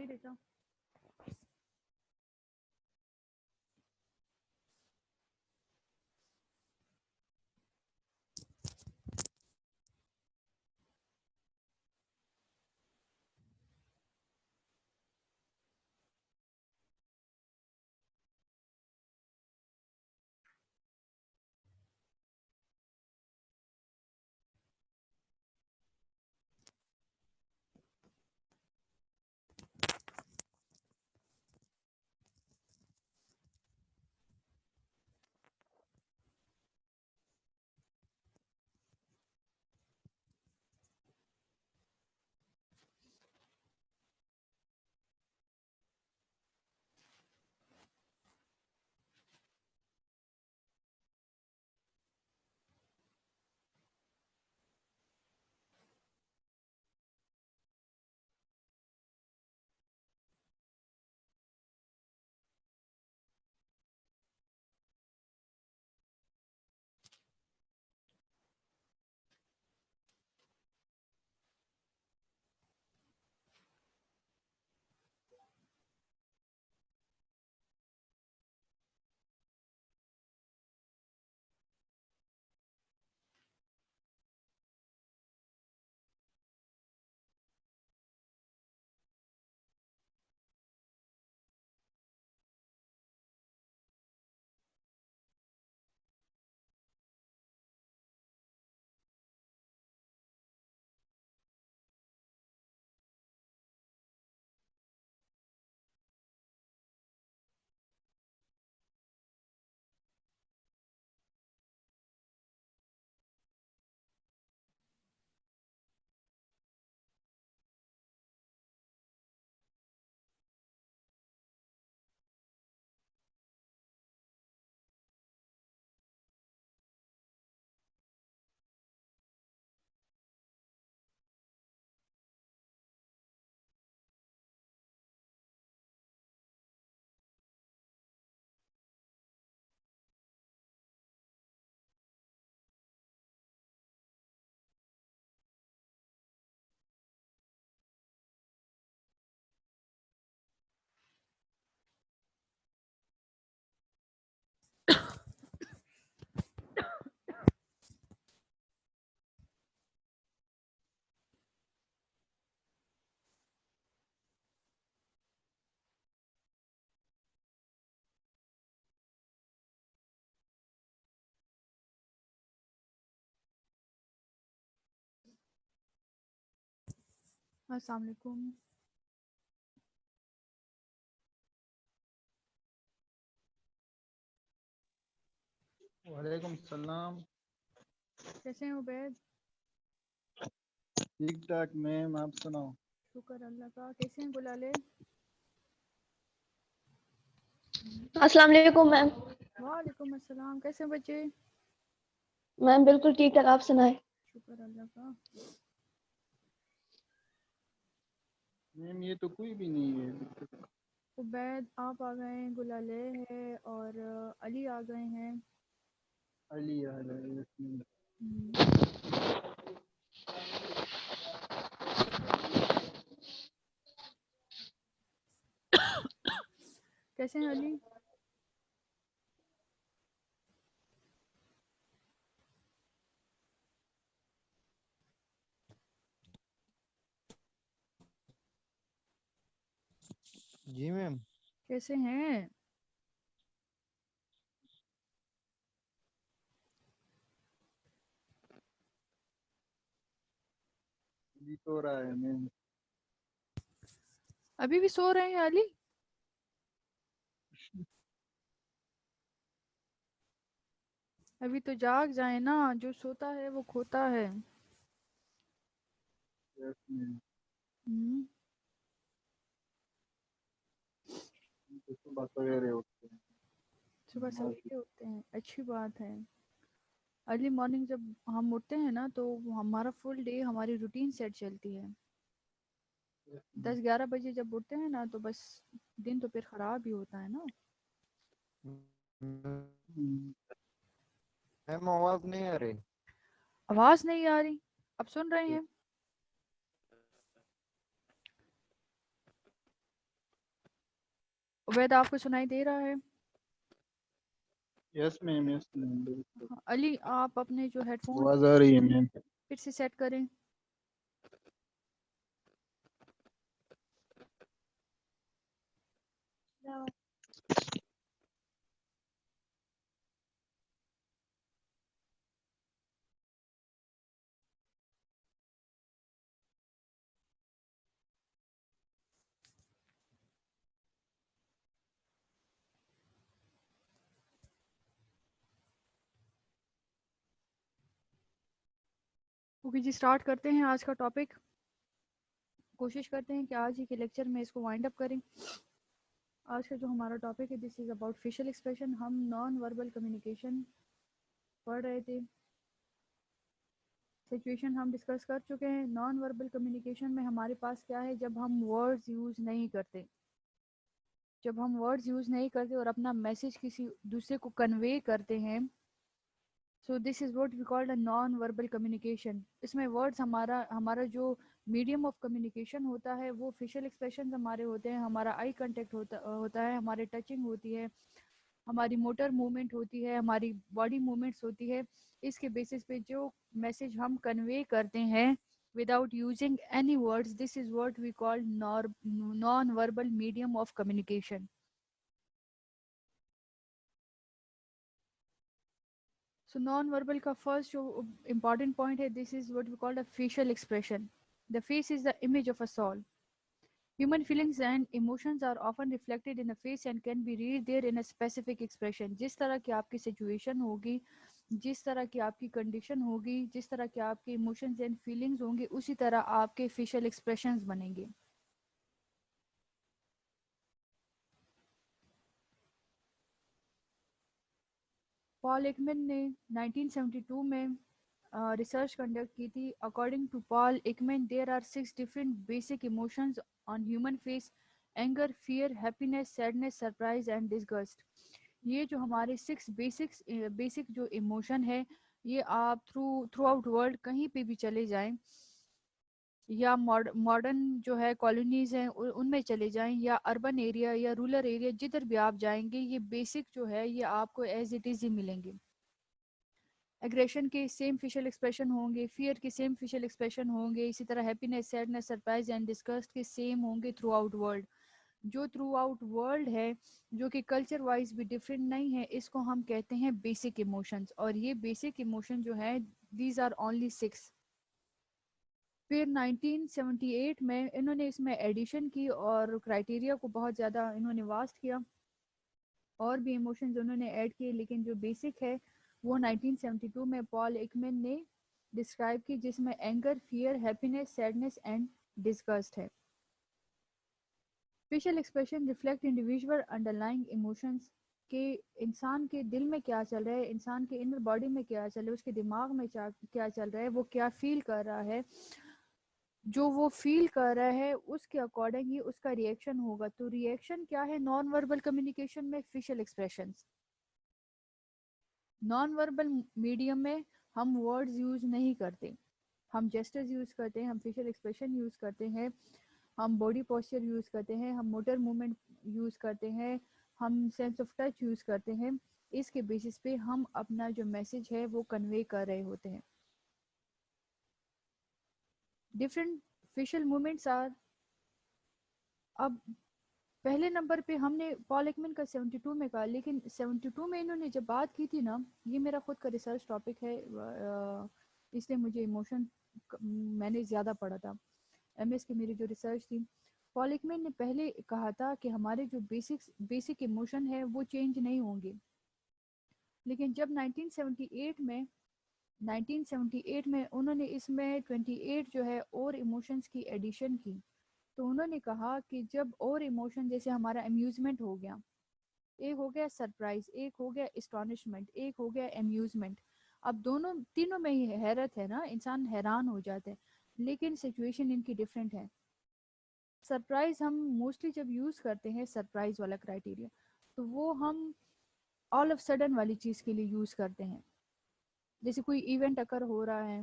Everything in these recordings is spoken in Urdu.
جی بیٹا. السلام علیکم. وعلیکم السلام. کیسے ہیں عبید؟ ٹھیک ٹھاک میم, آپ سناؤ. شکر اللہ کا. کیسے ہیں گلالے؟ السلام علیکم میم. وعلیکم السلام. کیسے ہیں بچے؟ میم بالکل ٹھیک ٹھاک, آپ سنائیں. شکر اللہ کا. میم یہ تو کوئی بھی نہیں ہے. عبید آپ آ گئے ہیں, گلالے ہے اور علی آ گئے ہیں. علی آ گئے. کیسے ہیں علی؟ جی میم. کیسے ہیں؟ ابھی تو رہا ہے میم. ابھی بھی سو رہے ہیں علی؟ ابھی تو جاگ جائیں نا, جو سوتا ہے وہ کھوتا ہے. یس میم. صبح سویرے اٹھتے ہیں. صبح سویرے اٹھتے ہیں, اچھی بات ہے. ارلی مارننگ جب ہم اٹھتے ہیں نا تو ہمارا فل ڈے ہماری روٹین سیٹ چلتی ہے. 10-11 بجے جب اٹھتے ہیں نا تو بس دن تو پھر خراب ہی ہوتا ہے نا. میم آواز نہیں آ رہی. آواز نہیں آ رہی, اب سن رہے ہیں؟ عبید آپ کو سنائی دے رہا ہے؟ یس میم، یس میم، بالکل ہاں، علی آپ اپنے جو ہیڈ فون آواز آ رہی ہے میم. پھر سے سیٹ کریں. اوکے جی، سٹارٹ کرتے ہیں آج کا ٹاپک. کوشش کرتے ہیں کہ آج ہی کے لیکچر میں اس کو وائنڈ اپ کریں. آج کا جو ہمارا ٹاپک ہے دس از اباؤٹ فیشل ایکسپریشن. ہم نان وربل کمیونیکیشن پڑھ رہے تھے. سچویشن ہم ڈسکس کر چکے ہیں. نان وربل کمیونیکیشن میں ہمارے پاس کیا ہے؟ جب ہم ورڈز یوز نہیں کرتے، جب ہم ورڈز یوز نہیں کرتے اور اپنا میسج کسی دوسرے کو کنوے کرتے ہیں. So this is what we called a non verbal communication. اس میں ورڈز ہمارا جو میڈیم آف کمیونیکیشن ہوتا ہے وہ فیشل ایکسپریشنز ہمارے ہوتے ہیں. ہمارا آئی کنٹیکٹ ہوتا ہے، ہمارے ٹچنگ ہوتی ہے، ہماری موٹر موومنٹ ہوتی ہے، ہماری باڈی موومنٹس ہوتی ہے. اس کے بیسس پہ جو میسج ہم کنوے کرتے ہیں without using any words, this is what we call non-verbal medium of communication. So non-verbal کا first جو important point ہے, this is what we call a facial expression. The face is the image of a soul. Human feelings and emotions are often reflected in the face and can be read there in a specific expression. جس طرح کی آپ کی سچویشن ہوگی، جس طرح کی آپ کی کنڈیشن ہوگی، جس طرح کی آپ کے ایموشنز اینڈ فیلنگز ہوں گے، اسی طرح آپ کے فیشل ایکسپریشنز بنیں گے. پال ایکمن نے 1972 میں ریسرچ کنڈکٹ کی تھی. According to Paul Ekman there are 6 different basic emotions on human face: anger, fear, happiness, sadness, surprise and disgust. یہ جو ہمارے 6 بیسک جو ایموشن ہے، یہ آپ تھرو آؤٹ ورلڈ کہیں پہ بھی چلے جائیں، یا ماڈرن جو ہے کالونیز ہیں ان میں چلے جائیں، یا اربن ایریا یا رورل ایریا، جدھر بھی آپ جائیں گے یہ بیسک جو ہے یہ آپ کو ایز اٹ از ہی ملیں گے. ایگریشن کے سیم فیشل ایکسپریشن ہوں گے، فیئر کے سیم فیشل ایکسپریشن ہوں گے، اسی طرح happiness, sadness, surprise and disgust کے سیم ہوں گے تھرو آؤٹ ورلڈ. جو تھرو آؤٹ ورلڈ ہے، جو کہ کلچر وائز بھی ڈفرینٹ نہیں ہے، اس کو ہم کہتے ہیں بیسک ایموشنز. اور یہ بیسک ایموشن جو ہے دیز آر اونلی 6. پھر 1978 میں انہوں نے اس میں ایڈیشن کی اور کرائٹیریا کو بہت زیادہ انہوں نے واسٹ کیا، اور بھی ایموشنز انہوں نے ایڈ کیے، لیکن جو بیسک ہے وہ 1972 میں پال ایکمن نے ڈسکرائب کی، جس میں anger, fear, happiness, sadness and disgust ہے. Facial expression reflect individual underlying emotions, کہ انسان کے دل میں کیا چل رہا ہے، انسان کے انر باڈی میں کیا چل رہا ہے، اس کے دماغ میں کیا چل رہا ہے، وہ کیا فیل کر رہا ہے. جو وہ فیل کر رہا ہے اس کے اکارڈنگ ہی اس کا ریئیکشن ہوگا. تو ریئیکشن کیا ہے نان وربل کمیونیکیشن میں؟ Facial expressions. Non verbal medium میں ہم ورڈز یوز نہیں کرتے، ہم جیسٹرز یوز کرتے ہیں، ہم فیشل ایکسپریشن یوز کرتے ہیں، ہم باڈی پوسچر یوز کرتے ہیں، ہم موٹر موومنٹ یوز کرتے ہیں، ہم سینس آف ٹچ یوز کرتے ہیں. اس کے بیسس پہ ہم اپنا جو میسج ہے وہ کنوے کر رہے ہوتے ہیں. Different facial movements are. اب پہلے نمبر پہ ہم نے پال ایکمن کا 72 میں کہا، لیکن 72 میں انہوں نے جب بات کی تھی نا، یہ میرا خود کا ریسرچ ٹاپک ہے، اس لیے مجھے ایموشن میں نے زیادہ پڑھا تھا، ایم ایس کی میری جو ریسرچ تھی. پال ایکمن نے پہلے کہا تھا کہ ہمارے جو بیسک ایموشن ہے وہ چینج نہیں ہوں گے، لیکن جب 1978 میں انہوں نے اس میں 28 جو ہے اور ایموشنز کی ایڈیشن کی، تو انہوں نے کہا کہ جب اور ایموشن جیسے ہمارا امیوزمنٹ ہو گیا، ایک ہو گیا سرپرائز، ایک ہو گیا اسٹانشمنٹ، ایک ہو گیا امیوزمنٹ. اب تینوں میں ہی حیرت ہے نا، انسان حیران ہو جاتا ہے، لیکن سچویشن ان کی ڈفرینٹ ہے. سرپرائز ہم موسٹلی جب یوز کرتے ہیں سرپرائز والا کرائٹیریا، تو وہ ہم آل آف سڈن والی چیز کے لیے یوز کرتے ہیں. جیسے کوئی ایونٹ اکر ہو رہا ہے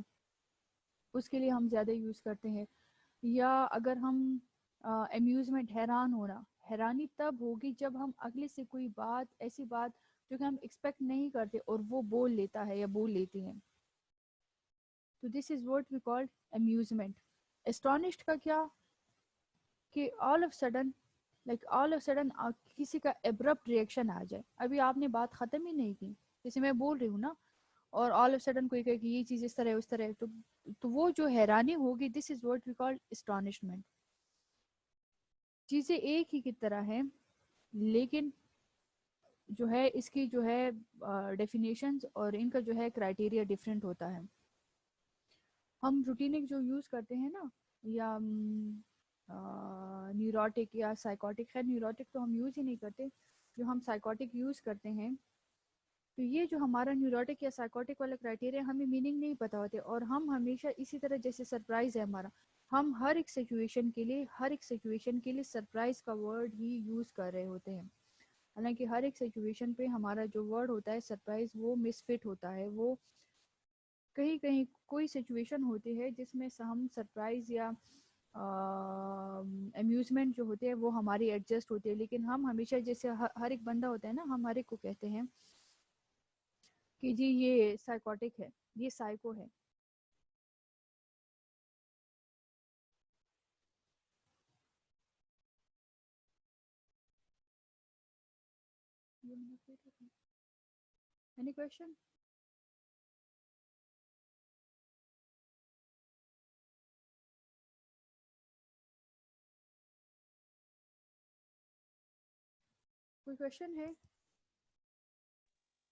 اس کے لیے ہم زیادہ یوز کرتے ہیں. یا اگر ہم امیوزمنٹ، حیرانی تب ہوگی جب ہم اگلے سے کوئی بات، ایسی بات جو کہ ہم ایکسپیکٹ نہیں کرتے اور وہ بول لیتا ہے یا بول لیتی ہیں. تو this is what we called amusement. Astonished کا کیا کہ آل آف سڈن کسی کا ابرپٹ ریئیکشن آ جائے. ابھی آپ نے بات ختم ہی نہیں کی، جیسے میں بول رہی ہوں نا، اور آل آف سڈن کوئی کہے کہ یہ چیز اس طرح ہے اس طرح ہے، تو وہ جو حیرانی ہوگی، دس از واٹ وی کال اسٹانشمنٹ. چیزیں ایک ہی کی طرح ہیں لیکن جو ہے اس کی جو ہے ڈیفینیشنز اور ان کا جو ہے کرائٹیریا ڈفرینٹ ہوتا ہے. ہم روٹینک جو یوز کرتے ہیں نا، یا نیوروٹک یا سائیکوٹک، خیر نیوروٹک تو ہم یوز ہی نہیں کرتے، جو ہم سائیکوٹک یوز کرتے ہیں، تو یہ جو ہمارا نیوروٹک یا سائیکوٹک والا کرائٹیریا ہمیں میننگ نہیں پتہ ہوتے، اور ہم ہمیشہ اسی طرح جیسے سرپرائز ہے ہمارا، ہم ہر ایک سچویشن کے لیے سرپرائز کا ورڈ ہی یوز کر رہے ہوتے ہیں. حالانکہ ہر ایک سچویشن پہ ہمارا جو ورڈ ہوتا ہے سرپرائز، وہ مس فٹ ہوتا ہے. وہ کہیں کہیں کوئی سچویشن ہوتی ہے جس میں ہم سرپرائز یا امیوزمنٹ جو ہوتے ہیں وہ ہماری ایڈجسٹ ہوتی ہے، لیکن ہم ہمیشہ جیسے ہر ایک بندہ ہوتا ہے نا، ہم ہر ایک کو کہتے ہیں کہ جی یہ سائیکوٹک ہے، یہ سائیکو ہے. Any question? کوئی کوشچن ہے؟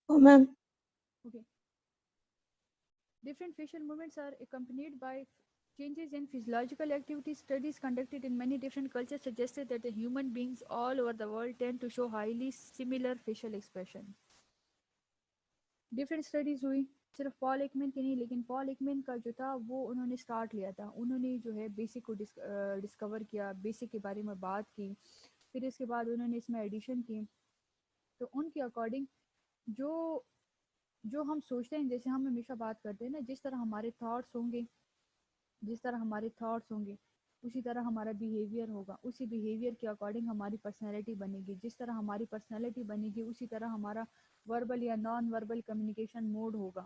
Oh, ma'am. Okay. Different facial movements are accompanied by changes in physiological activity. Studies conducted in many different cultures suggested that the human beings all over the world tend to show highly similar facial expression. Different studies ہوئی، صرف پال ایکمن کی نہیں، لیکن پال ایکمن کا جو تھا وہ انہوں نے سٹارٹ لیا تھا. انہوں نے جو ہے بیسک کو ڈسکور کیا، بیسک کے بارے میں بات کی، پھر اس کے بعد انہوں نے اس میں ایڈیشن کی. تو ان کے اکارڈنگ جو ہم سوچتے ہیں، جیسے ہم ہمیشہ بات کرتے ہیں نا، جس طرح ہمارے تھاٹس ہوں گے اسی طرح ہمارا بیہیویئر ہوگا، اسی بیہیویئر کے اکارڈنگ ہماری پرسنالٹی بنے گی. جس طرح ہماری پرسنالٹی بنے گی اسی طرح ہمارا وربل یا نان وربل کمیونیکیشن موڈ ہوگا.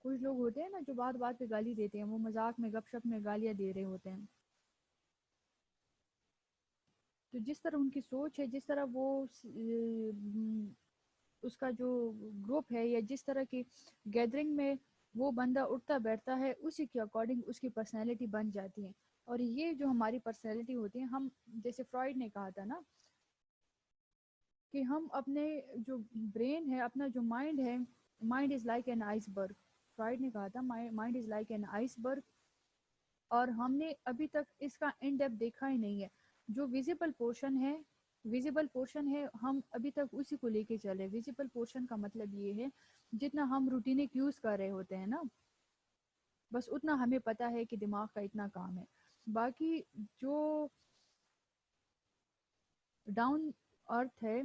کچھ لوگ ہوتے ہیں نا جو بات بات پہ گالی دیتے ہیں، وہ مذاق میں گپ شپ میں گالیاں دے رہے ہوتے ہیں. تو جس طرح ان کی سوچ ہے، جس طرح وہ اس کا جو گروپ ہے، یا جس طرح کی گیدرنگ میں وہ بندہ اٹھتا بیٹھتا ہے، اسی کے اکارڈنگ اس کی پرسنالٹی بن جاتی ہے. اور یہ جو ہماری پرسنالٹی ہوتی ہے، ہم جیسے فرائڈ نے کہا تھا نا کہ ہم اپنے جو برین ہے، اپنا جو مائنڈ ہے، mind is like an ice برگ. فرائڈ نے کہا تھا mind is like an ice برگ، اور ہم نے ابھی تک اس کا ان ڈیپتھ دیکھا ہی نہیں ہے. جو ویزیبل پورشن ہے ہم ابھی تک اسی کو لے کے چلے. ویزیبل پورشن کا مطلب یہ ہے جتنا ہم روٹینک یوز کر رہے ہوتے ہیں نا، بس اتنا ہمیں پتا ہے کہ دماغ کا اتنا کام ہے. باقی جو ڈاؤن ارتھ ہے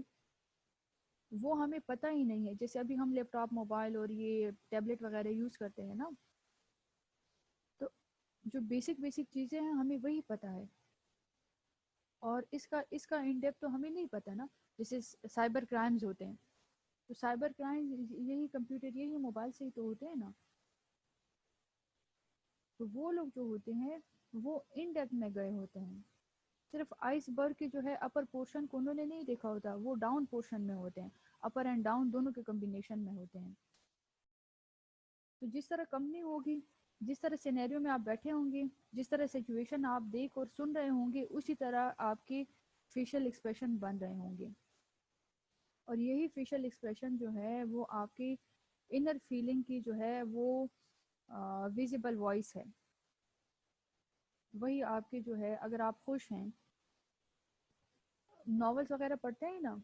وہ ہمیں پتہ ہی نہیں ہے. جیسے ابھی ہم لیپ ٹاپ، موبائل اور یہ ٹیبلٹ وغیرہ یوز کرتے ہیں نا، تو جو بیسک چیزیں ہیں ہمیں وہی پتہ ہے، اور اس کا ان ڈیپتھ تو ہمیں نہیں پتہ نا. جیسے سائبر کرائمز ہوتے ہیں، تو سائبر کرائم یہی کمپیوٹر، یہی موبائل سے ہی تو ہوتے ہیں نا. تو وہ لوگ جو ہوتے ہیں وہ ان ڈیپتھ میں گئے ہوتے ہیں. صرف آئس برگ کی جو ہے اپر پورشن کو انہوں نے نہیں دیکھا ہوتا، وہ ڈاؤن پورشن میں ہوتے ہیں، اپر اینڈ ڈاؤن دونوں کے کمبینیشن میں ہوتے ہیں. تو جس طرح کمپنی ہوگی، جس طرح سینیریو میں آپ بیٹھے ہوں گے، جس طرح سچویشن آپ دیکھ اور سن رہے ہوں گے، اسی طرح آپ کی فیشل ایکسپریشن بن رہے ہوں گے. اور یہی فیشل ایکسپریشن جو ہے وہ آپ کی انر فیلنگ کی جو ہے وہ ویزیبل وائس ہے. وہی آپ کے جو ہے، اگر آپ خوش ہیں، ناولز وغیرہ پڑھتے ہیں نا،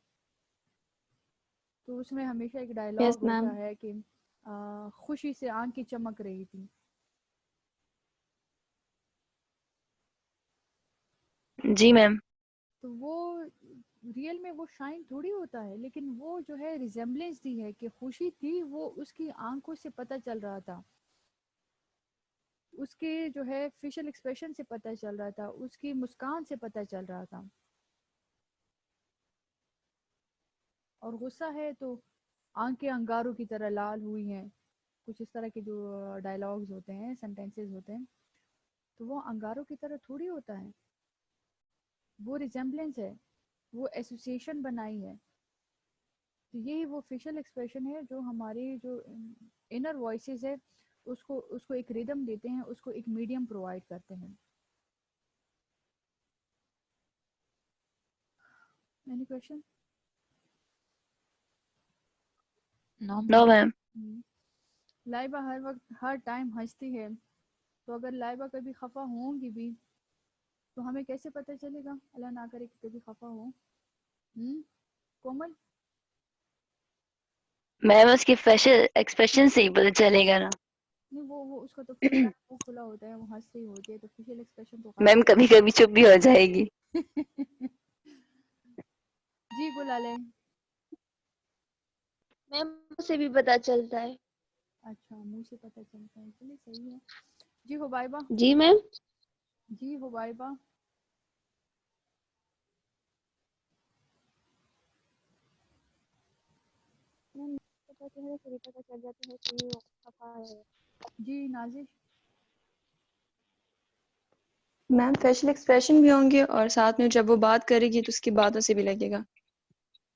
تو اس میں ہمیشہ ایک Yes, ڈائلاگ ma'am. ہوتا ہے کہ خوشی سے آنکھیں چمک رہی تھی. جی میم. تو وہ ریئل میں وہ شائن تھوڑی ہوتا ہے، لیکن وہ جو ہے ریزمبلنس دی ہے کہ خوشی تھی، وہ اس کی آنکھوں سے پتہ چل رہا تھا، اس کے جو ہے فیشل ایکسپریشن سے پتہ چل رہا تھا، اس کی مسکان سے پتہ چل رہا تھا. اور غصہ ہے تو آنکھیں انگاروں کی طرح لال ہوئی ہیں. کچھ اس طرح کے جو ڈائلاگز ہوتے ہیں، سینٹینسز ہوتے ہیں، تو وہ انگاروں کی طرح تھوڑی ہوتا ہے. وہ ریزمبلنس ہے، وہ ایسوسیشن بنائی ہے. تو یہی وہ فیشل ایکسپریشن ہے جو ہماری جو انر وائسز ہے اس کو ایک ریدم دیتے ہیں، اس کو ایک میڈیم پرووائڈ کرتے ہیں. Any question? No, ma'am. Laiba ہر وقت ہر ٹائم ہنستی ہے، تو اگر لائبہ کبھی خفا ہوں گی بھی تو ہمیں کیسے پتہ چلے گا؟ اللہ نہ کرے کہ کبھی خفا ہو. کومل؟ میم اس کی فیشل ایکسپریشن سے ہی پتہ چلے گا نا. نہیں، وہ اس کا تو فل ٹائم وہ کھلا ہوتا ہے، وہ ہنس رہی ہوتی ہے، تو فیشل ایکسپریشن تو میم کبھی کبھی چپ بھی ہو جائے گی. جی گلالے. میم سے بھی پتا چلتا ہے. اچھا، منہ سے پتہ چلتا ہے، چلیے صحیح ہے. جی حبائبہ. جی میم. جی حبائبہ. پتا چلنے سے بھی پتا چل جاتا ہے کہ وہ خفا ہے. جی نازش. میم فیشل ایکسپریشن بھی ہوں گے اور ساتھ میں جب وہ بات کرے گی تو اس کی باتوں سے بھی لگے گا.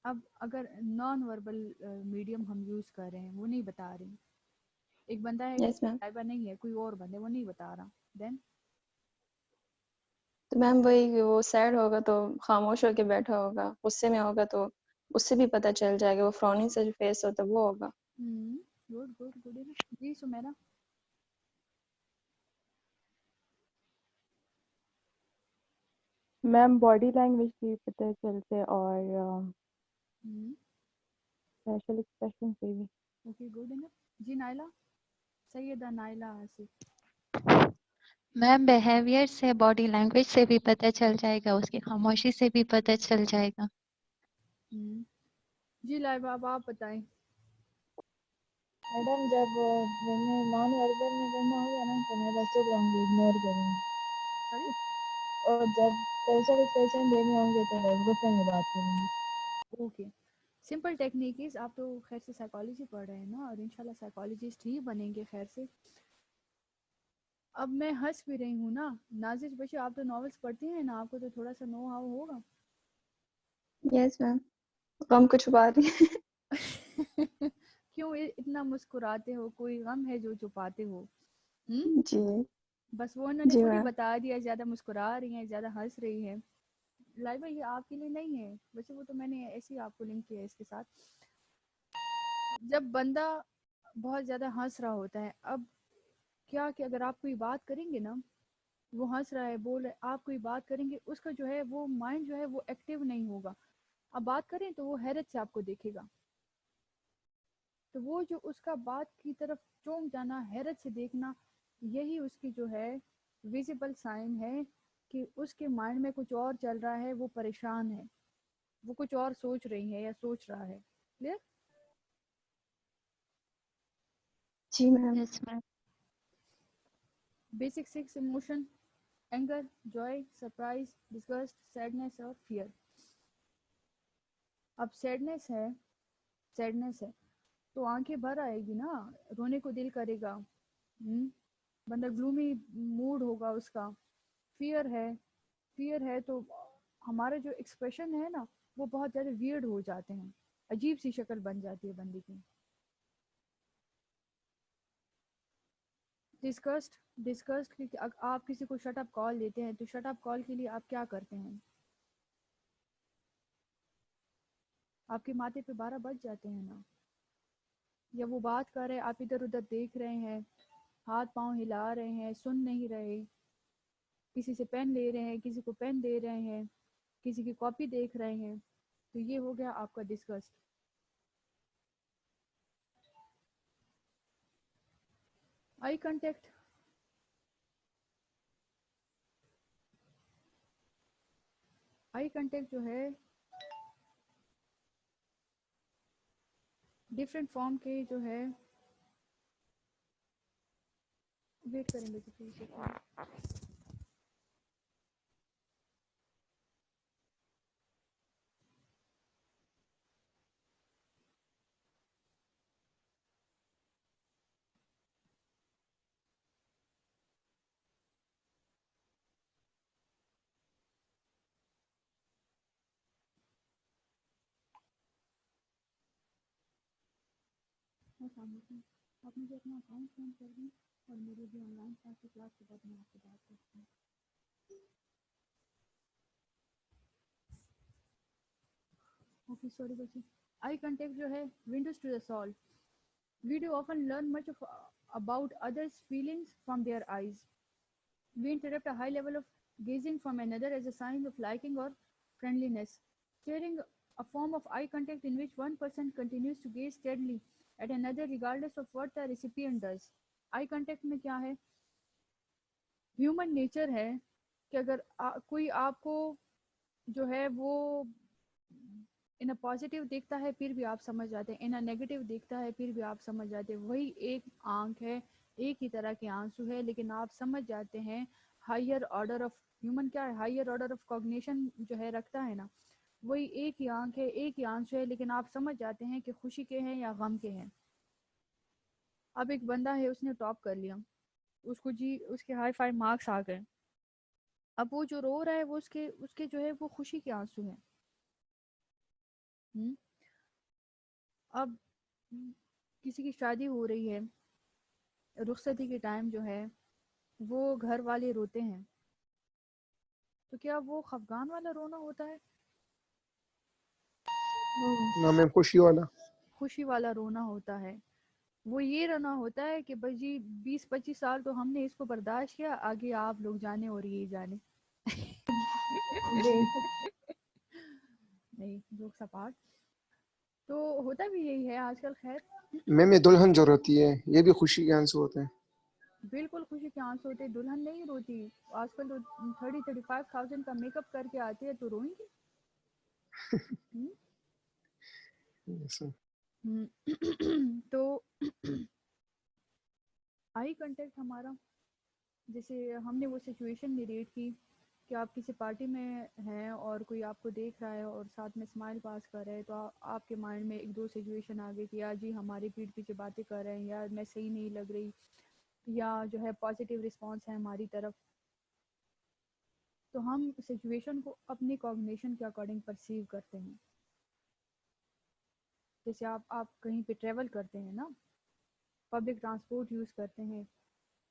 اب اگر نان وربل میڈیم ہم یوز کر رہے ہیں، وہ نہیں بتا رہی، ایک بندہ ہے یس میم. لائبہ نہیں ہے، کوئی اور بندہ ہے، وہ نہیں بتا رہا، دین تو میم وہی وہ سیڈ ہوگا تو خاموش ہو کے بیٹھا ہوگا، غصے میں ہوگا تو اس سے بھی پتہ چل جائے گا، وہ فروننگ سے جو فیس ہوتا ہے وہ ہوگا. Good good good. جی سمیرا. میم باڈی لینگویج سے پتہ چلتے اور فیشل ایکسپریشن سے بھی. Okay good enough. جی نائلہ. سیدہ نائلہ آصف. میم بیہیویئر سے، باڈی لینگویج سے بھی پتہ چل جائے گا، اس کی خاموشی سے بھی پتہ چل جائے گا. جی لائبہ اب آپ بتائیں. میڈم جب میں نے نان وربل میں کرنا ہوگا نا تو میں بس چپ رہوں گی، اگنور کروں گی. سوری. اور جب فیشل ایکسپریشن دینے ہوں گے تو میں غصے میں بات کروں گی. اوکے. Simple techniques. آپ تو خیر سے سائیکالوجی پڑھ رہے ہیں نا، اور انشاءاللہ سائیکالوجسٹ ہی بنیں گے خیر سے. اب میں ہنس بھی رہی ہوں نا. نازش بچے آپ تو ناولس پڑھتی ہیں نا، آپ کو تو تھوڑا سا نو ہاؤ ہوگا. یس میم. غم کو چھپا رہی ہیں. کیوں اتنا مسکراتے ہو؟ کوئی غم ہے جو چھپاتے ہو؟ جی بس وہ انہوں نے جی تھوڑی میم. بتا دیا زیادہ مسکرا رہی ہیں، زیادہ ہنس رہی ہیں. لائبہ یہ آپ کے لیے نہیں ہے ویسے، وہ تو میں نے ایسے ہی آپ کو لنک کیا ہے اس کے ساتھ. جب بندہ بہت زیادہ ہنس رہا ہوتا ہے، اب کیا کہ اگر آپ کوئی بات کریں گے نا، وہ ہنس رہا ہے، بول رہا ہے، آپ کوئی بات کریں گے، اس کا جو ہے وہ مائنڈ جو ہے وہ ایکٹیو نہیں ہوگا. اب بات کریں تو وہ حیرت سے آپ کو دیکھے گا، تو وہ جو اس کا بات کی طرف چونک جانا، حیرت سے دیکھنا، یہی اس کی جو ہے ویزیبل سائن ہے کہ اس کے مائنڈ میں کچھ اور چل رہا ہے، وہ پریشان ہے، وہ کچھ اور سوچ رہی ہے یا سوچ رہا ہے. کلیئر؟ جی ma'am. Yes ma'am. Basic 6 emotion: anger, joy, surprise, disgust, sadness اور فیئر. اب سیڈنس ہے تو آنکھیں بھر آئے گی نا، رونے کو دل کرے گا، بندہ گلومی موڈ ہوگا اس کا. فیئر ہے تو ہمارا جو ایکسپریشن ہے نا وہ بہت زیادہ ویئرڈ ہو جاتے ہیں، عجیب سی شکل بن جاتی ہے بندے کی. ڈسکسٹ کہ آپ کسی کو شٹ اپ کال دیتے ہیں تو شٹ اپ کال کے لیے آپ کیا کرتے ہیں؟ آپ کے ماتھے پہ 12 بج جاتے ہیں نا، یا وہ بات کر رہے آپ ادھر ادھر دیکھ رہے ہیں، ہاتھ پاؤں ہلا رہے ہیں، سن نہیں رہے، کسی سے پین لے رہے ہیں، کسی کو پین دے رہے ہیں، کسی کی کاپی دیکھ رہے ہیں، تو یہ ہو گیا آپ کا ڈسگسٹ. Eye contact. آئی کانٹیکٹ جو ہے ڈفرینٹ فارم کے جو ہے، ویٹ کریں گے کسی سیکنڈ. السلام علیکم. آپ مجھے اپنا اکاؤنٹ سینڈ کر دیں اور میری بھی آن لائن کلاس کے بعد میں آپ سے بات کرتی ہوں. اوکے سوری بچی. آئی کانٹیکٹ جو ہے windows to the soul. We do often learn much about others' feelings from their eyes. We interrupt a high level of gazing from another as a sign of liking or friendliness. Sharing a form of eye contact in which one person continues to gaze steadily at another regardless of what the recipient does. Eye contact میں کیا ہے؟ ہیومن نیچر ہے کہ اگر کوئی آپ کو جو ہے وہ ان اے پازیٹیو دیکھتا ہے پھر بھی آپ سمجھ جاتے ہیں, ان اے نیگیٹو دیکھتا ہے پھر بھی آپ سمجھ جاتے ہیں. وہی ایک آنکھ ہے, ایک ہی طرح کے آنسو ہے, لیکن آپ سمجھ جاتے ہیں. ہائر آرڈر آف ہیومن کیا ہے, ہائر آرڈر آف کوگنیشن جو ہے رکھتا ہے نا, وہی ایک ہی آنکھ ہے, ایک ہی آنسو ہے, لیکن آپ سمجھ جاتے ہیں کہ خوشی کے ہیں یا غم کے ہیں. اب ایک بندہ ہے, اس نے ٹاپ کر لیا, اس کو جی اس کے ہائی فائی مارکس آ گئے. اب وہ جو رو رہا ہے وہ اس کے جو ہے وہ خوشی کے آنسو ہیں. اب کسی کی شادی ہو رہی ہے, رخصتی کے ٹائم جو ہے وہ گھر والے روتے ہیں, تو کیا وہ خفگان والا رونا ہوتا ہے؟ نہ میں خوشی والا. خوشی والا رونا ہوتا ہے. وہ یہ رونا ہوتا ہے کہ بھائی جی 20-25 سال تو ہم نے اس کو برداشت کیا, آگے آپ لوگ جانے اور یہ جانے. نہیں جوکس اپارٹ, تو ہوتا بھی یہی ہے آج کل. خیر میم یہ دلہن جو روتی ہے یہ بھی خوشی کے آنسو ہوتے ہیں. بالکل خوشی کے آنسو ہوتے. دلہن نہیں روتی آج کل, تو 30-35,000 کا میک اپ کر کے آتی ہے تو روئیں گی. تو آئی کنٹیکٹ ہمارا, جیسے ہم نے وہ سچویشن نریٹ کی کہ آپ کسی پارٹی میں ہیں اور کوئی آپ کو دیکھ رہا ہے اور ساتھ میں اسمائل پاس کر رہے ہے, تو آپ کے مائنڈ میں ایک دو سچویشن آ گئی کہ یا جی ہماری پیٹھ پیچھے باتیں کر رہے ہیں, یا میں صحیح نہیں لگ رہی, یا جو ہے پازیٹیو رسپانس ہے ہماری طرف. تو ہم سچویشن کو اپنی کوگنیشن کے اکارڈنگ پرسیو کرتے ہیں. جیسے آپ کہیں پہ ٹریول کرتے ہیں نا, پبلک ٹرانسپورٹ یوز کرتے ہیں,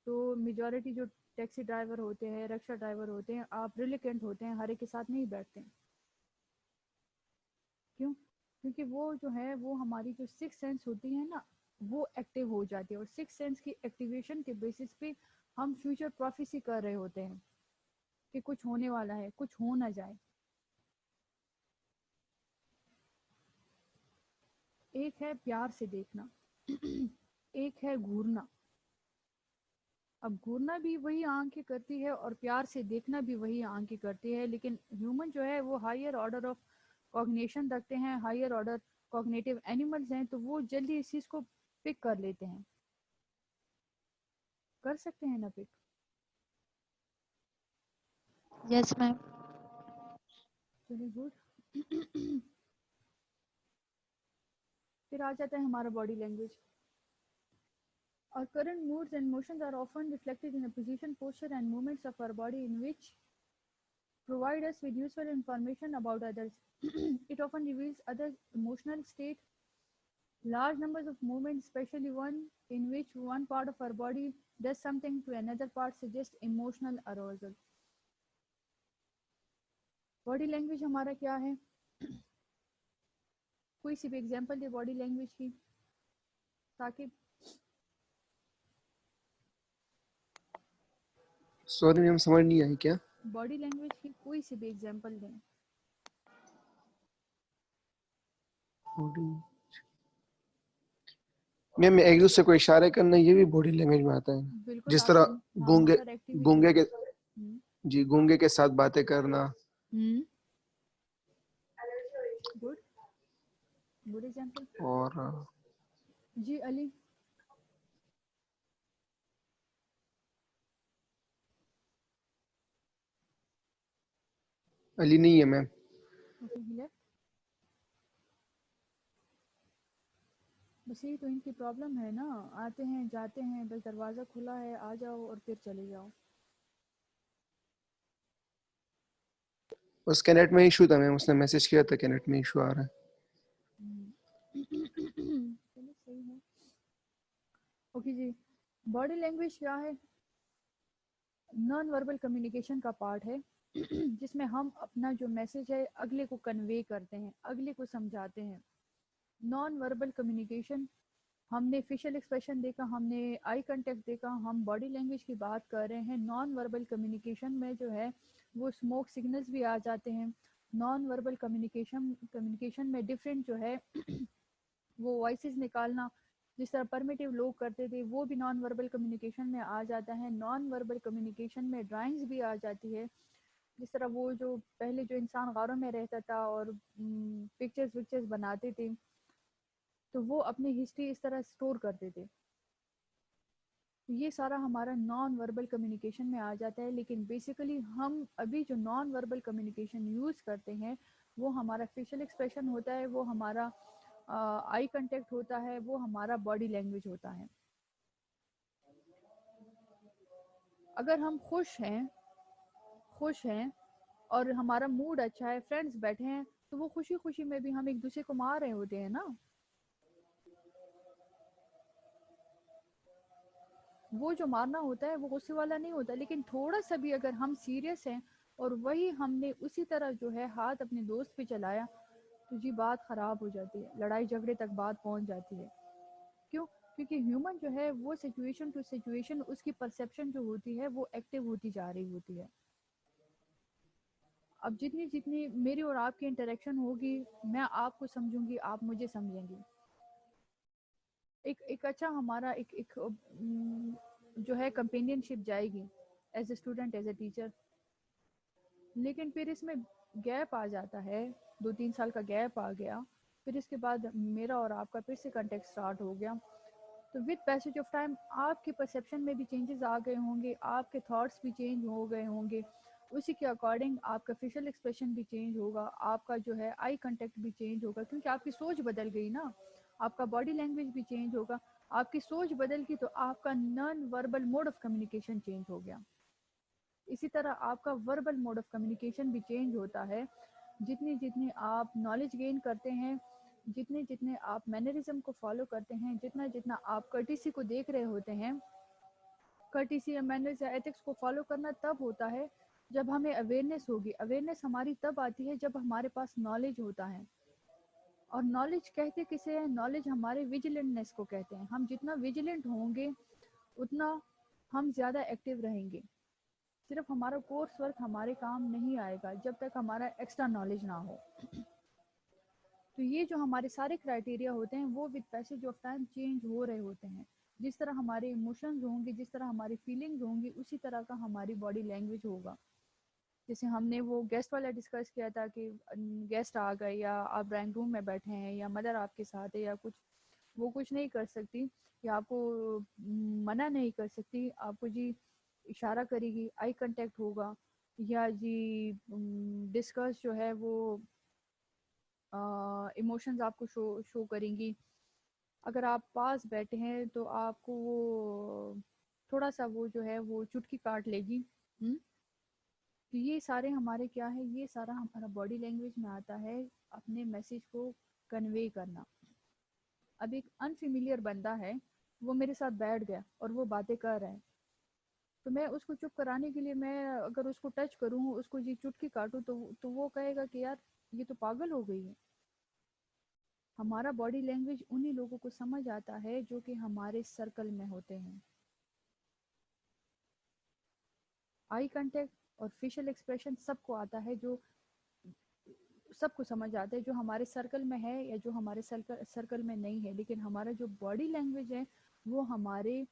تو میجورٹی جو ٹیکسی ڈرائیور ہوتے ہیں, رکشہ ڈرائیور ہوتے ہیں, آپ ریلیکنٹ ہوتے ہیں, ہر ایک کے ساتھ نہیں بیٹھتے ہیں. کیوں؟ کیونکہ وہ جو ہے وہ ہماری جو سکس سینس ہوتی ہے نا وہ ایکٹیو ہو جاتی ہے, اور سکس سینس کی ایکٹیویشن کے بیسس پہ ہم فیوچر پروفیسی کر رہے ہوتے ہیں کہ کچھ ہونے والا ہے, کچھ ہو نہ جائے. ایک ہے پیار سے دیکھنا, ایک ہے گھورنا. اب گھورنا بھی وہی آنکھیں کرتی ہے اور پیار سے دیکھنا بھی وہی آنکھیں کرتی ہے, لیکن ہیومن جو ہے وہ ہائر آرڈر آف کوگنیشن رکھتے ہیں, ہائر آرڈر کوگنیٹیو اینیملز ہیں, تو وہ جلدی اس چیز کو پک کر لیتے ہیں. کر سکتے ہیں نا پک؟ یس میم. Very good. پھر آ جاتا ہے ہمارا body language. Our current moods and emotions are often reflected in a position, posture, and movements of our body in which provide us with useful information about others. It often reveals others' emotional state. Large numbers of movements, especially one in which one part of our body does something to another part, suggest emotional arousal. Body language ہمارا کیا ہے؟ کوئی سی بھی ایگزامپل دے باڈی لینگویج کی تاکہ. سوری میم سمجھ نہیں آئی کیا؟ باڈی لینگویج کی کوئی سی بھی ایگزامپل دیں. میم ایک دوسرے کو اشارے کرنا یہ بھی باڈی لینگویج میں آتا ہے. بالکل جس آتا طرح ہے. گونگے ایکٹیویٹی. کے جی گونگے کے ساتھ باتیں کرنا. Good good example. اور جی علی. علی نہیں ہے میم. بس یہی تو ان کی پرابلم ہے نا, آتے ہیں جاتے ہیں, بس دروازہ کھلا ہے آ جاؤ اور پھر چلے جاؤ. اس کے نیٹ میں ایشو تھا میم, اس نے میسج کیا تھا کہ نیٹ میں ایشو آ رہا ہے. چلو صحیح ہے. اوکے جی. باڈی لینگویج کیا ہے؟ نان وربل کمیونیکیشن کا پارٹ ہے جس میں ہم اپنا جو میسج ہے اگلے کو کنوے کرتے ہیں، اگلے کو سمجھاتے ہیں. نان وربل کمیونیکیشن، ہم نے فیشل ایکسپریشن دیکھا، ہم نے آئی کنٹیکٹ دیکھا، ہم باڈی لینگویج کی بات کر رہے ہیں. نان وربل کمیونیکیشن میں جو ہے وہ اسموک سگنلز بھی آ جاتے ہیں. نان وربل کمیونیکیشن میں ڈفرینٹ جو ہے وہ وائسز نکالنا، جس طرح پرمیٹیو لوگ کرتے تھے، وہ بھی نان وربل کمیونیکیشن میں آ جاتا ہے. نان وربل کمیونیکیشن میں ڈرائنگز بھی آ جاتی ہے، جس طرح وہ جو پہلے جو انسان غاروں میں رہتا تھا اور پکچرز بناتے تھے تو وہ اپنی ہسٹری اس طرح سٹور کرتے تھے. یہ سارا ہمارا نان وربل کمیونیکیشن میں آ جاتا ہے. لیکن بیسیکلی ہم ابھی جو نان وربل کمیونیکیشن یوز کرتے ہیں وہ ہمارا فیشل ایکسپریشن ہوتا ہے، وہ ہمارا آئی کنٹیکٹ ہوتا ہے، وہ ہمارا باڈی لینگویج ہوتا ہے. اگر ہم خوش ہیں اور ہمارا موڈ اچھا ہے، فرینڈز بیٹھے ہیں، تو وہ خوشی خوشی میں بھی ہم ایک دوسرے کو مار رہے ہوتے ہیں نا. وہ جو مارنا ہوتا ہے وہ غصے والا نہیں ہوتا. لیکن تھوڑا سا بھی اگر ہم سیریس ہیں اور وہی ہم نے اسی طرح جو ہے ہاتھ اپنے دوست پہ چلایا تو جی بات خراب ہو جاتی ہے، لڑائی جھگڑے تک بات پہنچ جاتی ہے. کیوں؟ کیونکہ ہیومن جو ہے وہ سچویشن ٹو سچویشن اس کی پرسیپشن جو ہوتی ہے وہ ایکٹیو ہوتی جا رہی ہوتی ہے. اب جتنی میری اور آپ کی انٹریکشن ہوگی، میں آپ کو سمجھوں گی، آپ مجھے سمجھیں گی. ایک اچھا ہمارا ایک جو ہے کمپینین شپ جائے گی as a student, as a teacher. لیکن پھر اس میں گیپ آ جاتا ہے، 2-3 سال کا گیپ آ گیا، پھر اس کے بعد میرا اور آپ کا پھر سے کنٹیکٹ سٹارٹ ہو گیا. تو وتھ پیسج آف ٹائم آپ کے پرسیپشن میں بھی چینجز آ گئے ہوں گے، آپ کے تھاٹس بھی چینج ہو گئے ہوں گے. اسی کے اکارڈنگ آپ کا فیشل ایکسپریشن بھی چینج ہوگا، آپ کا جو ہے آئی کنٹیکٹ بھی چینج ہوگا، کیونکہ آپ کی سوچ بدل گئی نا. آپ کا باڈی لینگویج بھی چینج ہوگا. آپ کی سوچ بدل گئی تو آپ کا non verbal mode of communication change ہو گیا. اسی طرح آپ کا وربل موڈ آف کمیونیکیشن بھی چینج ہوتا ہے. جتنی آپ نالج گین کرتے ہیں، جتنے آپ مینرزم کو فالو کرتے ہیں، جتنا آپ کرٹیسی کو دیکھ رہے ہوتے ہیں. کرٹیسی یا مینرز یا ایتھکس کو فالو کرنا تب ہوتا ہے جب ہمیں اویئرنیس ہوگی. اویئرنیس ہماری تب آتی ہے جب ہمارے پاس نالج ہوتا ہے. اور نالج کہتے کسے ہیں؟ نالج ہمارے ویجیلنٹنس کو کہتے ہیں. ہم جتنا ویجیلنٹ ہوں گے اتنا ہم زیادہ ایکٹیو رہیں گے. صرف ہمارا کورس ورک ہمارے کام نہیں آئے گا جب تک ہمارا ایکسٹرا نالج نہ ہو. تو یہ جو ہمارے سارے کرائٹیریا ہوتے ہیں وہ with passage of time change ہو رہے ہوتے ہیں. جس طرح ہمارے ایموشنز ہوں گے، جس طرح ہماری فیلنگز ہوں گی، اسی طرح کا ہماری باڈی لینگویج ہوگا. جیسے ہم نے وہ گیسٹ والا ڈسکس کیا تھا کہ گیسٹ آ گئے یا آپ ڈرائنگ روم میں بیٹھے ہیں یا مدر آپ کے ساتھ ہے یا کچھ، وہ کچھ نہیں کر سکتی یا آپ کو منع نہیں کر سکتی. آپ کو جی اشارہ کرے گی، آئی کنٹیکٹ ہوگا، یا جی ڈسکس جو ہے وہ ایموشنز آپ کو شو کریں گی. اگر آپ پاس بیٹھے ہیں تو آپ کو وہ تھوڑا سا وہ جو ہے وہ چٹکی کاٹ لے گی. تو یہ سارے ہمارے کیا ہے، یہ سارا ہمارا باڈی لینگویج میں آتا ہے اپنے میسیج کو کنوے کرنا. اب ایک انفیملیئر بندہ ہے، وہ میرے ساتھ بیٹھ گیا اور وہ باتیں کر رہا ہے، تو میں اس کو چپ کرانے کے لیے میں اگر اس کو ٹچ کروں، اس کو جی چٹکی کاٹوں تو وہ کہے گا کہ یار یہ تو پاگل ہو گئی ہے. ہمارا باڈی لینگویج انہی لوگوں کو سمجھ آتا ہے جو کہ ہمارے سرکل میں ہوتے ہیں. آئی کنٹیکٹ اور فیشل ایکسپریشن سب کو آتا ہے، جو سب کو سمجھ آتا ہے، جو ہمارے سرکل میں ہے یا جو ہمارے سرکل میں نہیں ہے. لیکن ہمارا جو باڈی لینگویج ہے وہ ہمارے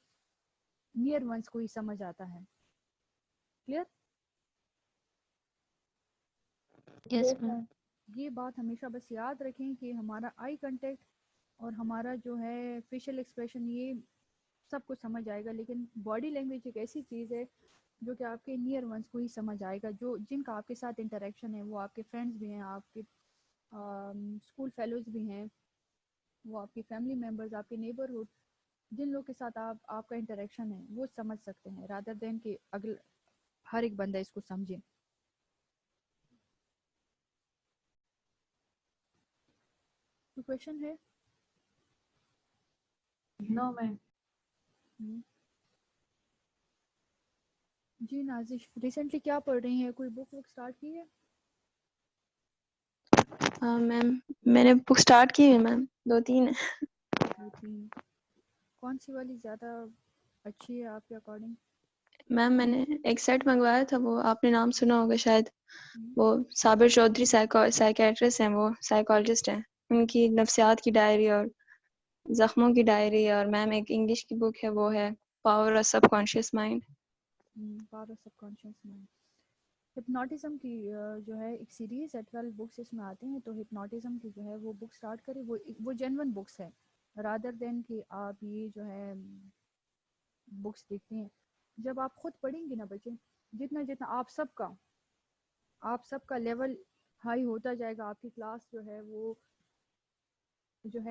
نیئر ونس کو ہی سمجھ آتا ہے. کلیئر؟ یس میم. یہ بات ہمیشہ بس یاد رکھیں کہ ہمارا آئی کنٹیکٹ اور ہمارا جو ہے فیشل ایکسپریشن یہ سب کو سمجھ آئے گا. لیکن باڈی لینگویج ایک ایسی چیز ہے جو کہ آپ کے نیئر ونس کو ہی سمجھ آئے گا، جن کا آپ کے ساتھ انٹریکشن ہے. وہ آپ کے فرینڈز بھی ہیں، آپ کے اسکول فیلوز بھی ہیں، وہ آپ کی فیملی ممبرز، آپ کے نیبرہڈ، جن لوگ کے ساتھ آپ کا انٹریکشن ہے وہ سمجھ سکتے ہیں رادر دین کہ ہر ایک بندہ اس کو سمجھے. کوئی کویشچن ہے؟ نو میم. ہوں۔ جی نازش، ریسنٹلی کیا پڑھ رہی ہیں؟ کوئی بک اسٹارٹ کی ہے؟ ہاں میم، میں نے بک اسٹارٹ کی ہے میم، 2-3 ہیں۔ 2-3 کون سی والی زیادہ اچھی ہے آپ کے اکارڈنگ؟ میم میں نے ایک سیٹ منگوایا تھا، وہ آپ نے نام سنا ہوگا شاید، وہ صابر چودھری سائیکیٹرسٹ ہیں، وہ سائیکالوجسٹ ہیں، ان کی نفسیات کی ڈائری اور زخموں کی ڈائری، اور میم ایک انگلش کی بک ہے، وہ ہے power of sub conscious mind. Power of sub conscious mind. Hypnotism کی جو ہے ایک سیریز ہے، 12 بکس اس میں آتے ہیں، تو ہپنوٹزم کی جو ہے وہ بک سٹارٹ کریں، وہ جینون بکس ہے، رادر دین کہ آپ یہ جو ہے بکس دیکھتے ہیں۔ جب آپ خود پڑھیں گے نا بچے، جتنا جتنا آپ سب کا لیول ہائی ہوتا جائے گا، آپ کی کلاس جو ہے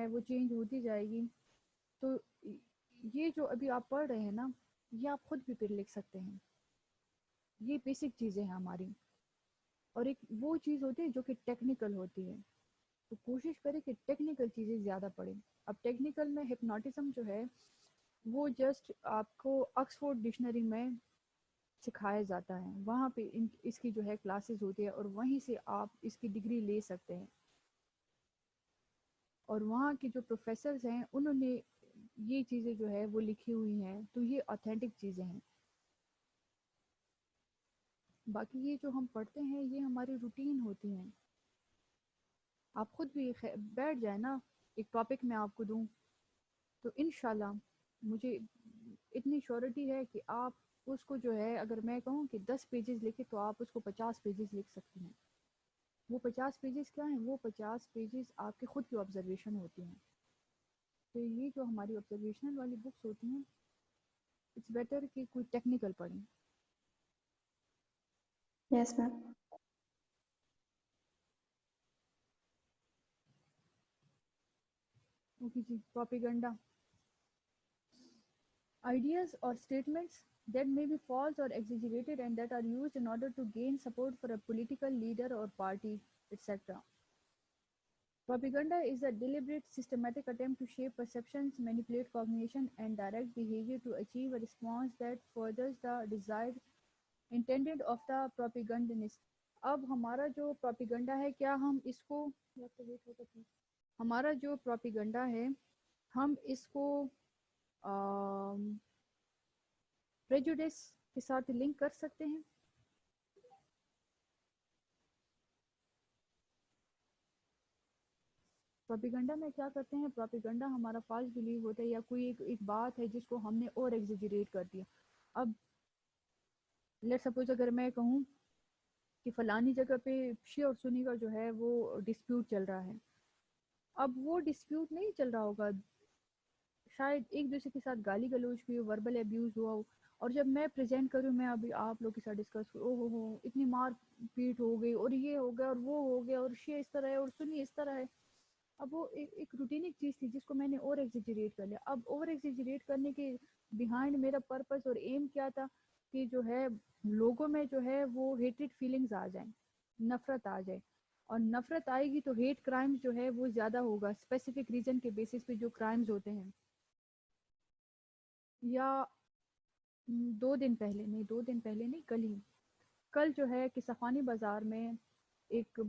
وہ چینج ہوتی جائے گی، تو یہ جو ابھی آپ پڑھ رہے ہیں نا، یہ آپ خود بھی پھر لکھ سکتے ہیں۔ یہ بیسک چیزیں ہیں ہماری، اور ایک وہ چیز ہوتی ہے جو کہ ٹیکنیکل ہوتی ہے، تو کوشش کریں کہ ٹیکنیکل چیزیں زیادہ پڑھیں۔ اب ٹیکنیکل میں ہپنوٹزم جو ہے وہ جسٹ آپ کو آکسفورڈ ڈکشنری میں سکھایا جاتا ہے، وہاں پہ اس کی جو ہے کلاسز ہوتی ہے، اور وہیں سے آپ اس کی ڈگری لے سکتے ہیں، اور وہاں کے جو پروفیسرز ہیں انہوں نے یہ چیزیں جو ہے وہ لکھی ہوئی ہیں، تو یہ اوتھینٹک چیزیں ہیں۔ باقی یہ جو ہم پڑھتے ہیں یہ ہماری روٹین ہوتی ہیں۔ آپ خود بھی بیٹھ جائیں نا، ایک ٹاپک میں آپ کو دوں تو انشاءاللہ مجھے اتنی شیورٹی ہے کہ آپ اس کو جو ہے، اگر میں کہوں کہ 10 پیجز لکھے تو آپ اس کو 50 پیجز لکھ سکتے ہیں۔ وہ 50 پیجز کیا ہیں؟ وہ 50 پیجز آپ کی خود کی آبزرویشن ہوتی ہیں۔ تو یہ جو ہماری آبزرویشنل والی بکس ہوتی ہیں، اٹس بیٹر کہ کوئی ٹیکنیکل پڑھیں۔ Yes ma'am. اوکے جی، propaganda. Ideas or statements that may be false or exaggerated and that are used in order to gain support for a political leader or party, etc. Propaganda is a deliberate, systematic attempt to shape perceptions, manipulate cognition, and direct behavior to achieve a response that furthers the desired intended of the propagandist. اب ہمارا جو پروپیگنڈا ہے، کیا ہم اس کو ہمارا جو پروپیگنڈا ہے ہم اس کو پریجوڈس کے ساتھ لنک کر سکتے ہیں؟ پروپیگنڈا میں کیا کرتے ہیں؟ پروپیگنڈا ہمارا فالس بلیو ہوتا ہے، یا کوئی ایک بات ہے جس کو ہم نے اور ایگزیجریٹ کر دیا۔ اب لیٹ سپوز اگر میں کہوں کہ فلانی جگہ پہ شیعہ اور سنی کا جو ہے وہ ڈسپیوٹ چل رہا ہے، اب وہ ڈسپیوٹ نہیں چل رہا ہوگا، شاید ایک دوسرے کے ساتھ گالی گلوچ ہوئی، وربل ابیوز ہوا ہو، اور جب میں پریزنٹ کروں، میں ابھی آپ لوگ کے ساتھ ڈسکس کروں، ہو اتنی مار پیٹ ہو گئی، اور یہ ہو گیا، اور وہ ہو گیا، اور شیعہ اس طرح ہے اور سنی اس طرح ہے۔ اب وہ ایک روٹینک چیز تھی جس کو میں نے اور ایگزیجریٹ کر لیا۔ اب اوور ایگزیجریٹ کرنے کے بیہائنڈ میرا پرپس اور ایم کیا تھا کہ جو ہے لوگوں میں جو ہے وہ ہیٹڈ فیلنگز آ جائیں، نفرت آ جائے، اور نفرت آئے گی تو ہیٹ کرائمز جو ہے وہ زیادہ ہوگا، اسپیسیفک ریزن کے بیسس پہ جو کرائمز ہوتے ہیں۔ یا 2 دن پہلے نہیں، کل جو ہے کہ صفانی بازار میں ایک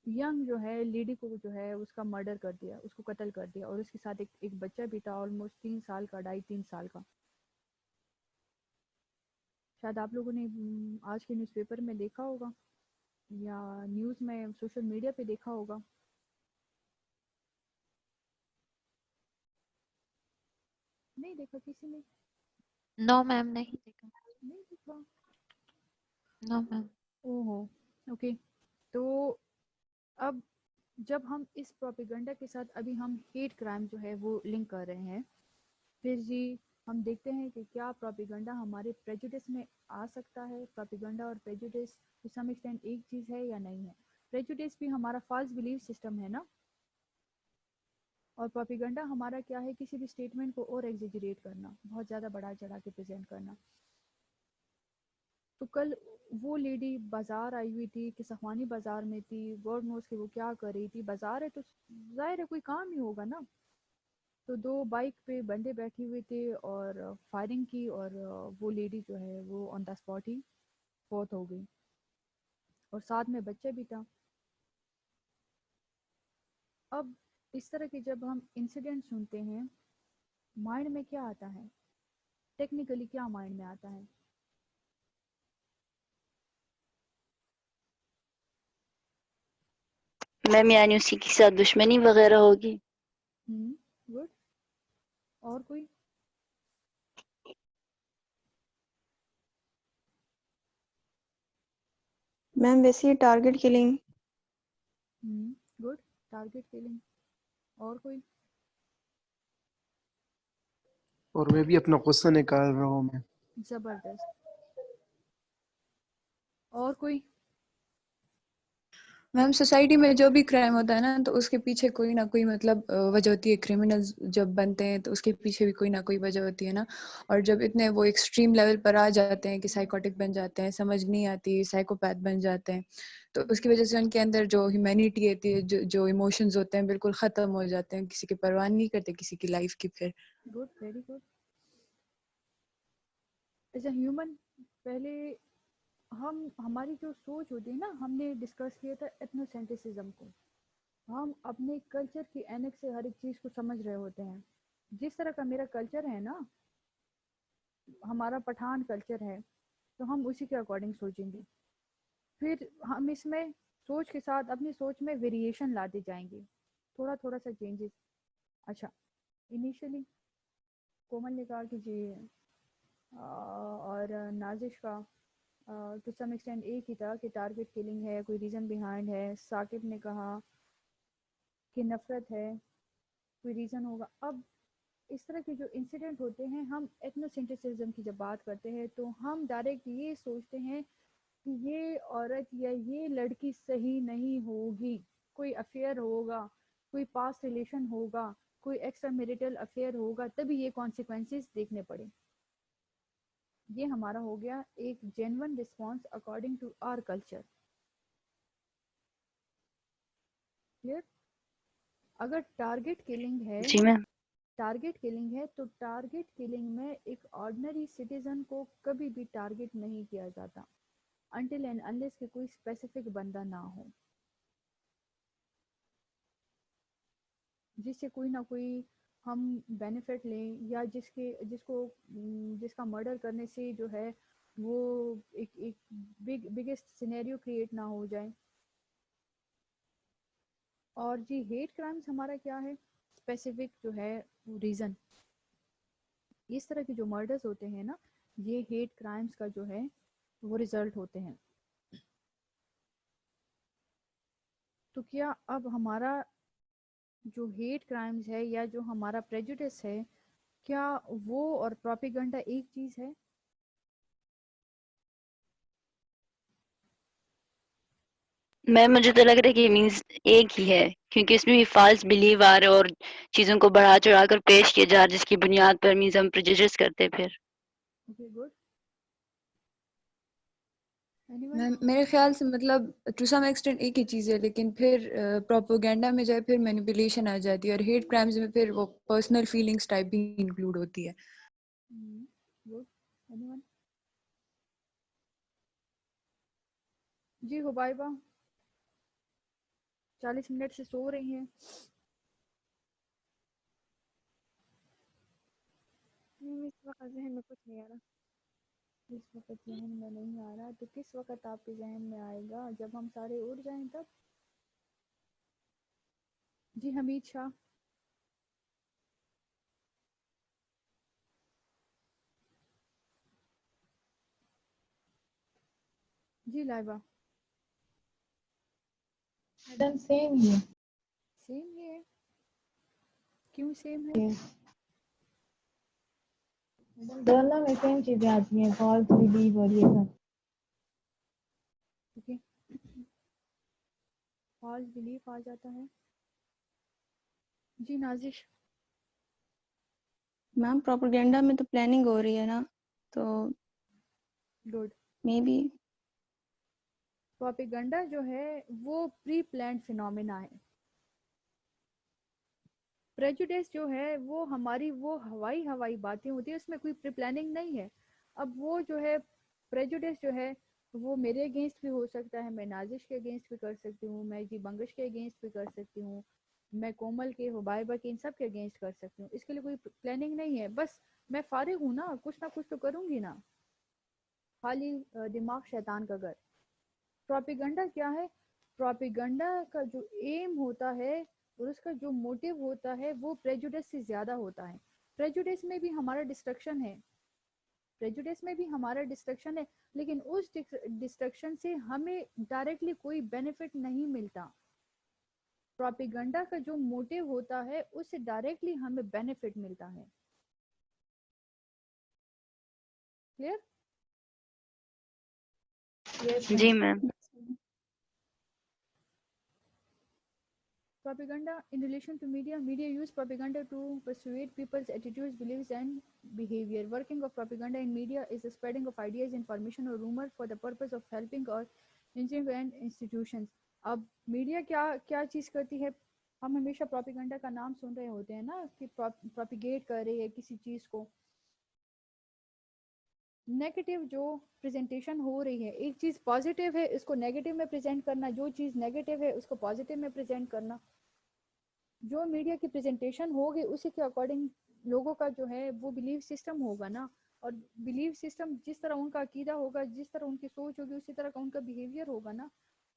ینگ جو ہے لیڈی کو جو ہے اس کا مرڈر کر دیا، اس کو قتل کر دیا، اور اس کے ساتھ ایک بچہ بھی تھا، آلموسٹ 3 سال کا، 2.5-3 سال کا۔ شاید آپ لوگوں نے آج کے نیوز پیپر میں دیکھا ہوگا، یا نیوز میں سوشل میڈیا پہ دیکھا ہوگا۔ نہیں دیکھا کسی نے؟ نو میم، نہیں دیکھا۔ نہیں دیکھا؟ نو میم۔ اوہو، اوکے۔ تو اب جب ہم اس پروپیگنڈا کے ساتھ ابھی ہم ہیٹ کرائم جو ہے وہ لنک کر رہے ہیں، پھر جی ہم دیکھتے ہیں کہ کیا پروپیگنڈا ہمارے پریجوڈس میں آ سکتا ہے۔ پروپیگنڈا اور پریجوڈس ٹو سم ایکسٹینٹ ایک چیز ہے یا نہیں ہے؟ پریجوڈس بھی ہمارا فالس بلیف سسٹم ہے نا، اور پروپیگنڈا ہمارا کیا ہے؟ کسی بھی اسٹیٹمنٹ کو اور ایگزیجریٹ کرنا، بہت زیادہ بڑا چڑھا کے پریزنٹ کرنا۔ تو کل وہ لیڈی بازار آئی ہوئی تھی، کہ صفوانی بازار میں تھی، گاڈ نوز کہ وہ کیا کر رہی تھی، بازار ہے تو ظاہر ہے کوئی کام ہی ہوگا نا۔ تو 2 بائک پہ بندے بیٹھے ہوئے تھے اور فائرنگ کی اور وہ لیڈی جو ہے وہ آن دا اسپاٹ ہی فوت ہو گئی اور ساتھ میں بچہ بھی تھا. اب اس طرح کے جب ہم انسیڈنٹ سنتے ہیں مائنڈ میں کیا آتا ہے؟ ٹیکنیکلی کیا مائنڈ میں آتا ہے؟ میم یعنی اسی کے ساتھ دشمنی وغیرہ ہوگی. گڈ. اور کوئی؟ میم ویسے target killing. Good. Target killing. اور کوئی؟ اور میں بھی اپنا غصہ نکال رہا ہوں میں. زبردست. اور کوئی؟ میم سوسائٹی میں جو بھی کرائم ہوتا ہے نا تو اس کے پیچھے کوئی نہ کوئی مطلب وجہ ہوتی ہے. کرمنلز جب بنتے ہیں تو اس کے پیچھے بھی کوئی نہ کوئی وجہ ہوتی ہے نا. اور جب اتنے وہ ایکسٹریم لیول پر آ جاتے ہیں کہ سائیکوٹک بن جاتے ہیں, سمجھ نہیں آتی, سائیکوپیتھ بن جاتے ہیں, تو اس کی وجہ سے ان کے اندر جو ہیومینٹی ہوتی ہے, جو ایموشنز ہوتے ہیں بالکل ختم ہو جاتے ہیں. کسی کی پرواہ نہیں کرتے کسی کی لائف کی. پھر good. Very good. As a human پہلے ہماری جو سوچ ہوتی ہے نا, ہم نے ڈسکس کیا تھا ایتھنوسینٹرسزم کو. ہم اپنے کلچر کی اینک سے ہر ایک چیز کو سمجھ رہے ہوتے ہیں. جس طرح کا میرا کلچر ہے نا, ہمارا پٹھان کلچر ہے, تو ہم اسی کے اکارڈنگ سوچیں گے. پھر ہم اس میں سوچ کے ساتھ اپنی سوچ میں ویریشن لاتے جائیں گے, تھوڑا تھوڑا سا چینجز. اچھا, انیشلی کومل نے کہا کہ جی اور نازش کا ٹو سم ایکسٹینٹ ایک ہی تھا کہ ٹارگٹ کلنگ ہے, کوئی ریزن بیہائنڈ ہے. ثاقب نے کہا کہ نفرت ہے, کوئی ریزن ہوگا. اب اس طرح کے جو انسیڈنٹ ہوتے ہیں, ہم ایتھنوسینٹرسزم کی جب بات کرتے ہیں تو ہم ڈائریکٹ یہ سوچتے ہیں کہ یہ عورت یا یہ لڑکی صحیح نہیں ہوگی, کوئی افیئر ہوگا, کوئی پاسٹ ریلیشن ہوگا, کوئی ایکسٹرا میریٹل افیئر ہوگا, تبھی یہ کانسیکوینسز دیکھنے پڑے. یہ ہمارا ہو گیا ایک genuine response according to our culture. Clear? اگر ٹارگٹ کلنگ ہے, جی میم. ٹارگٹ کلنگ ہے تو ٹارگٹ کلنگ میں ایک آرڈنری سٹیزن کو کبھی بھی ٹارگٹ نہیں کیا جاتا انٹل اینڈ انلیس کہ کوئی اسپیسیفک بندہ نہ ہو جس سے کوئی نہ کوئی ہم بینیفٹ لیں, یا جس کا مرڈر کرنے سے جو ہے وہ ایک بگیسٹ سینیریو کریٹ نہ ہو جائے. اور جی ہیٹ کرائمز ہمارا کیا ہے, اسپیسیفک جو ہے ریزن. اس طرح کے جو مرڈرز ہوتے ہیں نا, یہ ہیٹ کرائمز کا جو ہے وہ ریزلٹ ہوتے ہیں. تو کیا اب ہمارا جو ہیٹ کرائمز ہے یا جو ہمارا پریجوڈس ہے, کیا وہ اور پروپیگنڈا ایک چیز ہے؟ میم مجھے تو لگ رہا ہے کہ یہ مینس ایک ہی ہے, کیونکہ اس میں بھی فالس بلیو آ رہے اور چیزوں کو بڑھا چڑھا کر پیش کیا جا رہا جس کی بنیاد پر مینس ہم پریجڈس کرتے. پھر اوکے, گڈ. Any one? میرے خیال سے مطلب ٹو سم ایکسٹینٹ ایک ہی چیز ہے, لیکن پھر پروپوگینڈا میں جائے پھر مینیپولیشن آ جاتی ہے, اور ہیٹ کرائمز میں پھر وہ پرسنل فیلنگس ٹائپ بھی انکلوڈ ہوتی ہے. گڈ. Any one? جی حبائبہ 40 منٹ سے سو رہی ہیں. اس وقت ذہن میں کچھ نہیں آ رہا. اس وقت ذہن میں نہیں آ رہا, تو کس وقت آپ کے ذہن میں آئے گا؟ جب ہم سارے اٹھ جائیں تب. جی حمید شاہ. جی لائبہ. میڈم سیم ہی ہے. سیم ہی ہے؟ کیوں سیم ہے؟ میڈم دونوں میں سیم چیزیں آتی ہیں, فالس بلیو اور یہ سب. اوکے, فالس بلیف آ جاتا ہے. جی نازش. میم پروپیگینڈا میں تو پلاننگ ہو رہی ہے نا, تو گڈ. مے بی پروپیگنڈا جو ہے وہ پری پلانڈ فینومینا ہے. پریجوڈیس جو ہے وہ ہماری وہ ہوائی باتیں ہوتی ہیں، اس میں کوئی پری پلاننگ نہیں ہے. اب وہ جو ہے پریجوڈیس جو ہے وہ میرے اگینسٹ بھی ہو سکتا ہے، میں نازش کے اگینسٹ بھی کر سکتی ہوں، میں جی بنگش کے اگینسٹ بھی کر سکتی ہوں، میں کومل کے حبائبہ کے ان سب کے اگینسٹ کر سکتی ہوں. اس کے لیے کوئی پلاننگ نہیں ہے، بس میں فارغ ہوں نا، کچھ نہ کچھ تو کروں گی نا. خالی دماغ شیطان کا گھر. پروپیگنڈا کیا ہے؟ پروپیگنڈا کا جو ایم ہوتا ہے اور اس کا جو موٹیو ہوتا ہے وہ پریجوڈیس سے زیادہ ہوتا ہے. پریجوڈیس میں بھی ہمارا ڈسٹرکشن ہے، پریجوڈیس میں بھی ہمارا ڈسٹرکشن ہے، لیکن اس ڈسٹرکشن سے ہمیں ڈائریکٹلی کوئی بینیفٹ نہیں ملتا. پروپیگنڈا کا جو موٹیو ہوتا ہے اس سے ڈائریکٹلی ہمیں بینیفٹ ملتا ہے. کلیئر؟ جی ma'am. Propaganda in relation to media. Media use propaganda to persuade people's attitudes, beliefs, and behavior. Working of propaganda in media is the spreading of ideas, information, or rumor for the purpose of helping or injuring an institutions. اب میڈیا کیا چیز کرتی ہے؟ ہم ہمیشہ پروپیگنڈا کا نام سن رہے ہوتے ہیں نا کہ پروپیگیٹ کر رہی ہے کسی چیز کو. نیگیٹو جو پریزنٹیشن ہو رہی ہے، ایک چیز پازیٹیو ہے اس کو نیگیٹو میں پریزنٹ کرنا، جو چیز نیگیٹو ہے اس کو پازیٹیو میں پریزنٹ کرنا. جو میڈیا کی پریزنٹیشن ہوگی اسی کے اکارڈنگ لوگوں کا جو ہے وہ بلیف سسٹم ہوگا نا. اور بلیف سسٹم جس طرح ان کا عقیدہ ہوگا، جس طرح ان کی سوچ ہوگی، اسی طرح کا ان کا بیہیویئر ہوگا نا.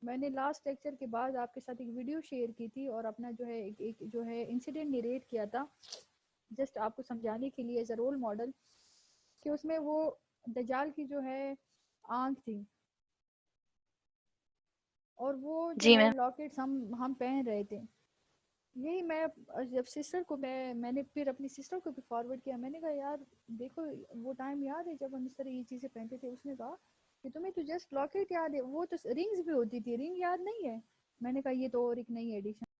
میں نے لاسٹ لیکچر کے بعد آپ کے ساتھ ایک ویڈیو شیئر کی تھی اور اپنا جو ہے ایک جو ہے انسیڈنٹ نریٹ کیا تھا جسٹ آپ کو سمجھانے کے لیے ایز اے رول ماڈل، کہ اس میں وہ دجال کی جو ہے آنکھ تھی اور وہ جو جی ہے میم. لاکٹس ہم پہن رہے تھے. یہی میں جب سسٹر کو میں نے پھر اپنی سسٹر کو بھی فارورڈ کیا، میں نے کہا یار دیکھو وہ ٹائم یاد ہے جب ہم اس طرح یہ چیزیں پہنتے تھے. اس نے کہا کہ تمہیں تو جسٹ لاکٹ یاد ہے، وہ تو رنگز بھی ہوتی تھی، رنگ یاد نہیں ہے. میں نے کہا یہ تو اور ایک نئی ایڈیشن